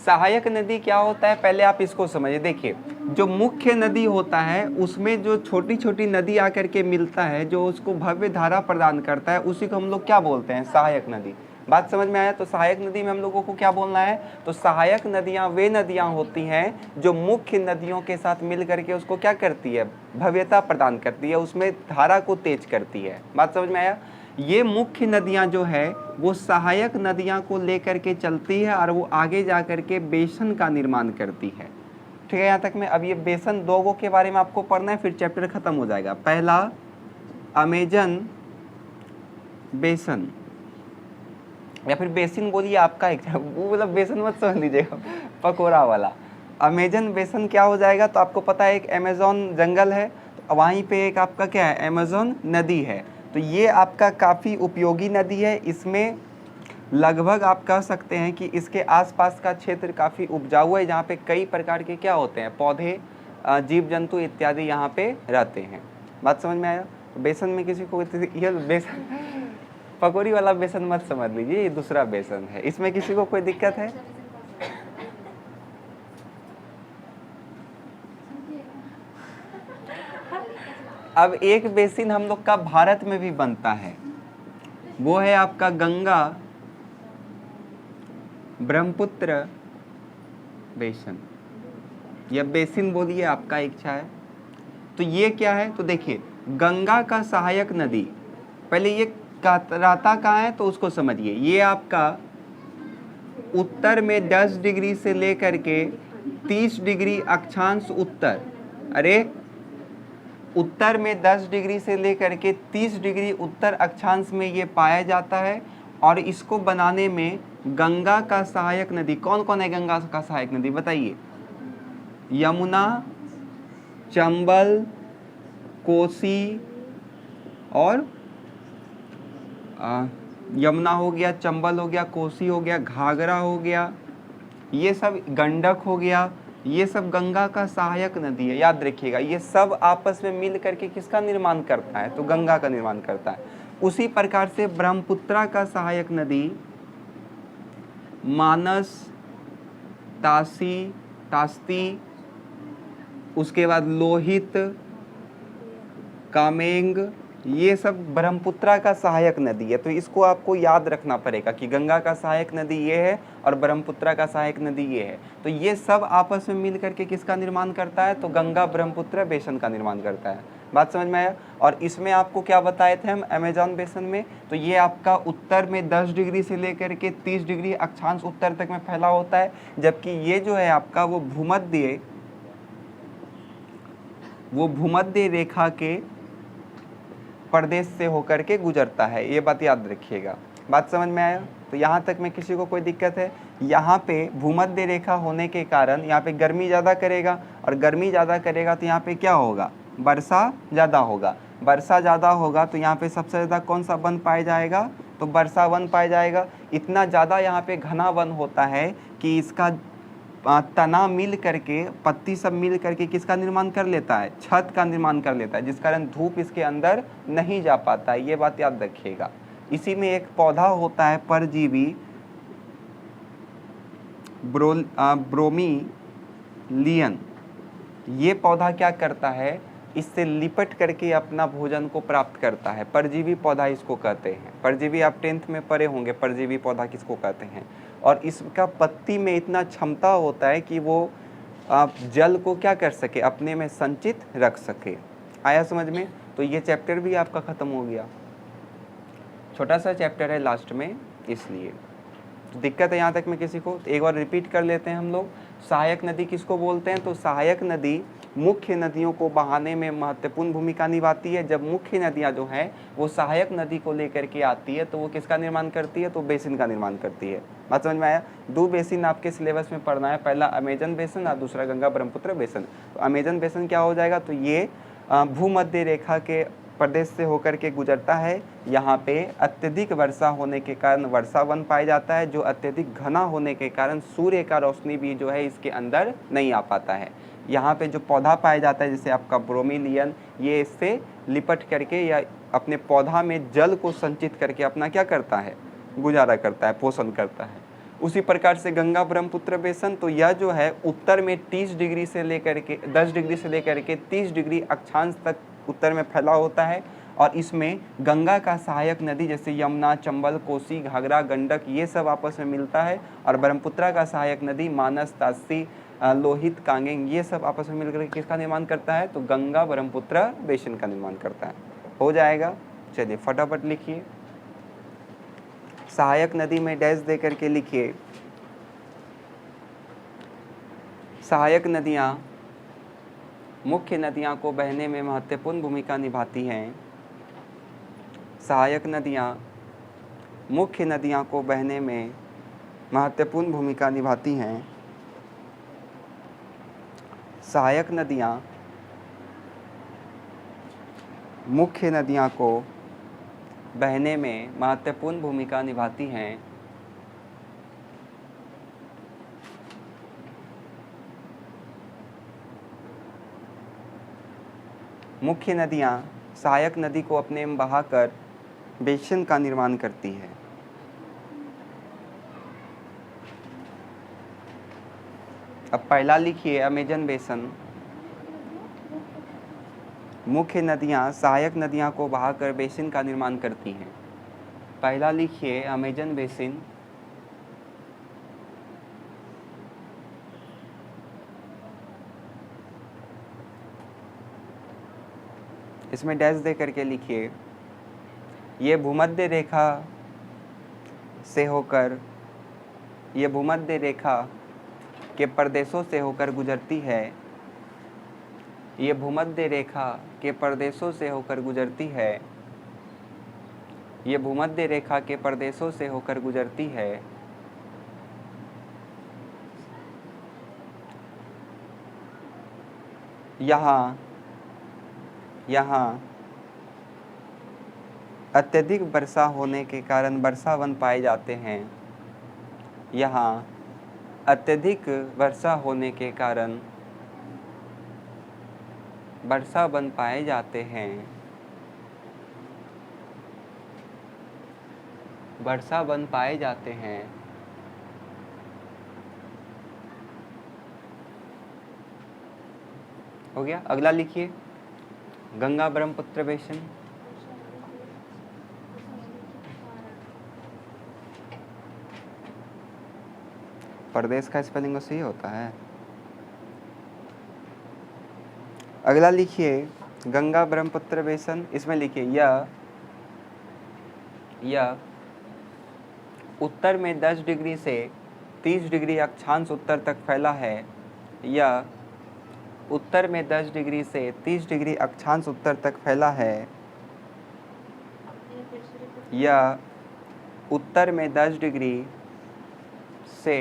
सहायक नदी क्या होता है, पहले आप इसको समझिए। देखिए, जो मुख्य नदी होता है उसमें जो छोटी छोटी नदी आकर के मिलता है, जो उसको भव्य धारा प्रदान करता है, उसी को हम लोग क्या बोलते हैं, सहायक नदी। बात समझ में आया? तो सहायक नदी में हम लोगों को क्या बोलना है, तो सहायक नदियाँ वे नदियाँ होती हैं जो मुख्य नदियों के साथ मिल करके उसको क्या करती है, भव्यता प्रदान करती है, उसमें धारा को तेज करती है। बात समझ में आया? ये मुख्य नदियाँ जो है वो सहायक नदियाँ को लेकर के चलती है और वो आगे जा कर के बेसन का निर्माण करती है। ठीक है, यहाँ तक में। अब ये बेसन दो के बारे में आपको पढ़ना है, फिर चैप्टर खत्म हो जाएगा। पहला अमेजन बेसन, या फिर बेसिन बोलिए, आपका एक वो मतलब बेसन मत समझ लीजिएगा, पकोड़ा वाला। अमेजन बेसन क्या हो जाएगा, तो आपको पता है एक अमेजोन जंगल है, तो वहीं पे एक आपका क्या है, अमेजोन नदी है। तो ये आपका काफ़ी उपयोगी नदी है। इसमें लगभग आप कह सकते हैं कि इसके आसपास का क्षेत्र काफ़ी उपजाऊ है, जहाँ पे कई प्रकार के क्या होते हैं, पौधे, जीव जंतु इत्यादि यहाँ पे रहते हैं। बात समझ में आया? तो बेसन में किसी को ये बेसन पकौड़ी वाला बेसन मत समझ लीजिए, ये दूसरा बेसन है। इसमें किसी को कोई दिक्कत है? अब एक बेसिन हम लोग का भारत में भी बनता है, वो है आपका गंगा ब्रह्मपुत्र बेसिन, या बेसिन बोलिए, आपका इच्छा है। तो ये क्या है, तो देखिए गंगा का सहायक नदी, पहले ये रहता कहाँ है तो उसको समझिए। ये आपका उत्तर में 10 डिग्री से लेकर के 30 डिग्री अक्षांश उत्तर, अरे उत्तर में 10 डिग्री से लेकर के 30 डिग्री उत्तर अक्षांश में ये पाया जाता है। और इसको बनाने में गंगा का सहायक नदी कौन कौन है, गंगा का सहायक नदी बताइए? यमुना, चंबल, कोसी और यमुना हो गया, चंबल हो गया, कोसी हो गया, घाघरा हो गया, ये सब गंडक हो गया, ये सब गंगा का सहायक नदी है। याद रखिएगा, ये सब आपस में मिल करके किसका निर्माण करता है, तो गंगा का निर्माण करता है। उसी प्रकार से ब्रह्मपुत्रा का सहायक नदी मानस, तासी, तास्ती, उसके बाद लोहित, कामेंग, ये सब ब्रह्मपुत्रा का सहायक नदी है। तो इसको आपको याद रखना पड़ेगा कि गंगा का सहायक नदी ये है और ब्रह्मपुत्रा का सहायक नदी ये है। तो ये सब आपस में मिल करके किसका निर्माण करता है, तो गंगा ब्रह्मपुत्र बेसन का निर्माण करता है। बात समझ में आया? और इसमें आपको क्या बताए थे हम अमेजॉन बेसन में, तो ये आपका उत्तर में 10 डिग्री से लेकर के 30 डिग्री अक्षांश उत्तर तक में फैला होता है, जबकि ये जो है आपका वो भूमध्य रेखा के प्रदेश से होकर के गुजरता है। ये बात याद रखिएगा। बात समझ में आया? तो यहाँ तक में किसी को कोई दिक्कत है? यहाँ पे भूमध्य रेखा होने के कारण यहाँ पे गर्मी ज़्यादा करेगा, और गर्मी ज़्यादा करेगा तो यहाँ पे क्या होगा, वर्षा ज़्यादा होगा। वर्षा ज़्यादा होगा तो यहाँ पे सबसे ज़्यादा कौन सा वन पाया जाएगा, तो वर्षा वन पाया जाएगा। इतना ज़्यादा यहाँ पे घना वन होता है कि इसका तना मिल करके, पत्ती सब मिल करके किसका निर्माण कर लेता है, छत का निर्माण कर लेता है, जिस कारण धूप इसके अंदर नहीं जा पाता है। ये बात याद रखिएगा। इसी में एक पौधा होता है परजीवी ब्रोमीलियन। ये पौधा क्या करता है, इससे लिपट करके अपना भोजन को प्राप्त करता है। परजीवी पौधा इसको कहते हैं। परजीवी आप 10th में पढ़े होंगे, परजीवी पौधा किसको कहते हैं। और इसका पत्ती में इतना क्षमता होता है कि वो जल को क्या कर सके, अपने में संचित रख सके। आया समझ में? तो ये चैप्टर भी आपका ख़त्म हो गया। छोटा सा चैप्टर है लास्ट में, इसलिए तो दिक्कत है यहाँ तक में किसी को? तो एक बार रिपीट कर लेते हैं हम लोग। सहायक नदी किसको बोलते हैं, तो सहायक नदी मुख्य नदियों को बहाने में महत्वपूर्ण भूमिका निभाती है। जब मुख्य नदियाँ जो हैं वो सहायक नदी को लेकर के आती है तो वो किसका निर्माण करती है, तो बेसिन का निर्माण करती है। बात समझ में आया? 2 बेसिन आपके सिलेबस में पढ़ना है, पहला अमेजन बेसिन और दूसरा गंगा ब्रह्मपुत्र बेसिन। तो अमेजन बेसिन क्या हो जाएगा, तो ये भूमध्य रेखा के प्रदेश से होकर के गुजरता है। यहाँ पे अत्यधिक वर्षा होने के कारण वर्षा वन पाया जाता है, जो अत्यधिक घना होने के कारण सूर्य का रोशनी भी जो है इसके अंदर नहीं आ पाता है। यहाँ पे जो पौधा पाया जाता है जैसे आपका ब्रोमीलियन, ये इससे लिपट करके या अपने पौधा में जल को संचित करके अपना क्या करता है, गुजारा करता है, पोषण करता है। उसी प्रकार से गंगा ब्रह्मपुत्र बेसिन, तो यह जो है उत्तर में 30 डिग्री से लेकर के 10 डिग्री से लेकर के 30 डिग्री अक्षांश तक उत्तर में फैला होता है। और इसमें गंगा का सहायक नदी जैसे यमुना, चंबल, कोसी, घाघरा, गंडक ये सब आपस में मिलता है, और ब्रह्मपुत्र का सहायक नदी मानस, ताप्ती, लोहित, कांगेर ये सब आपस में मिलकर किसका निर्माण करता है, तो गंगा ब्रह्मपुत्र बेसिन का निर्माण करता है। हो जाएगा, चलिए फटाफट लिखिए। सहायक नदी में डैश दे करके लिखिए। सहायक नदियाँ मुख्य नदियाँ को बहने में महत्वपूर्ण भूमिका निभाती हैं। सहायक नदियाँ मुख्य नदियाँ को बहने में महत्वपूर्ण भूमिका निभाती हैं। सहायक नदियाँ मुख्य नदियाँ को बहने में महत्वपूर्ण भूमिका निभाती हैं। मुख्य नदियाँ सहायक नदी को अपने में बहाकर बेसिन का निर्माण करती है। अब पहला लिखिए अमेजन बेसिन। मुख्य नदियाँ सहायक नदियाँ को बहाकर बेसिन का निर्माण करती हैं। पहला लिखिए अमेजन बेसिन। इसमें डैश दे करके लिखिए। ये भूमध्य रेखा से होकर, ये भूमध्य रेखा के प्रदेशों से होकर गुजरती है। ये भूमध्य रेखा के प्रदेशों से होकर गुजरती है। ये भूमध्य रेखा के प्रदेशों से होकर गुजरती है। यहाँ अत्यधिक वर्षा होने के कारण वर्षा वन पाए जाते हैं। यहाँ अत्यधिक वर्षा होने के कारण वर्षा वन पाए जाते हैं। वर्षा वन पाए जाते हैं। हो गया। अगला लिखिए गंगा ब्रह्मपुत्र बेसिन। प्रदेश का स्पेलिंग सही होता है। अगला लिखिए गंगा ब्रह्मपुत्र बेसिन। इसमें लिखिए यह उत्तर में 10 डिग्री से 30 डिग्री अक्षांश उत्तर तक फैला है। यह उत्तर में 10 डिग्री से 30 डिग्री अक्षांश उत्तर तक फैला है। यह उत्तर में 10 डिग्री से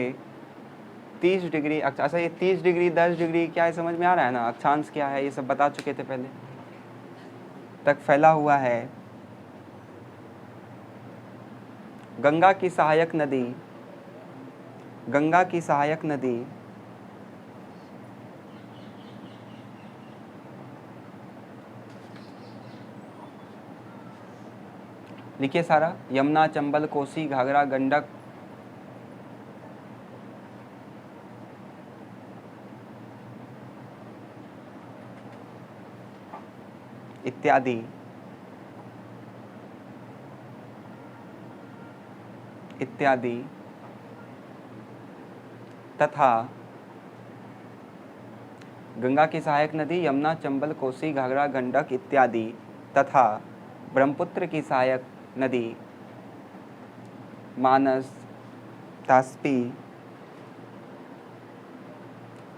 30 डिग्री अच्छा ये 30 डिग्री 10 डिग्री क्या है, समझ में आ रहा है ना, अक्षांश क्या है ये सब बता चुके थे पहले, तक फैला हुआ है। गंगा की सहायक नदी, गंगा की सहायक नदी लिखिए सारा, यमुना, चंबल, कोसी, घाघरा, गंडक इत्यादि इत्यादि तथा गंगा की सहायक नदी यमुना, चंबल, कोसी, घाघरा, गंडक इत्यादि तथा ब्रह्मपुत्र की सहायक नदी मानस, ताप्ती,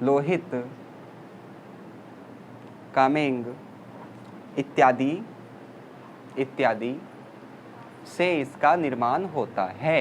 लोहित, कामेंग इत्यादि इत्यादि से इसका निर्माण होता है।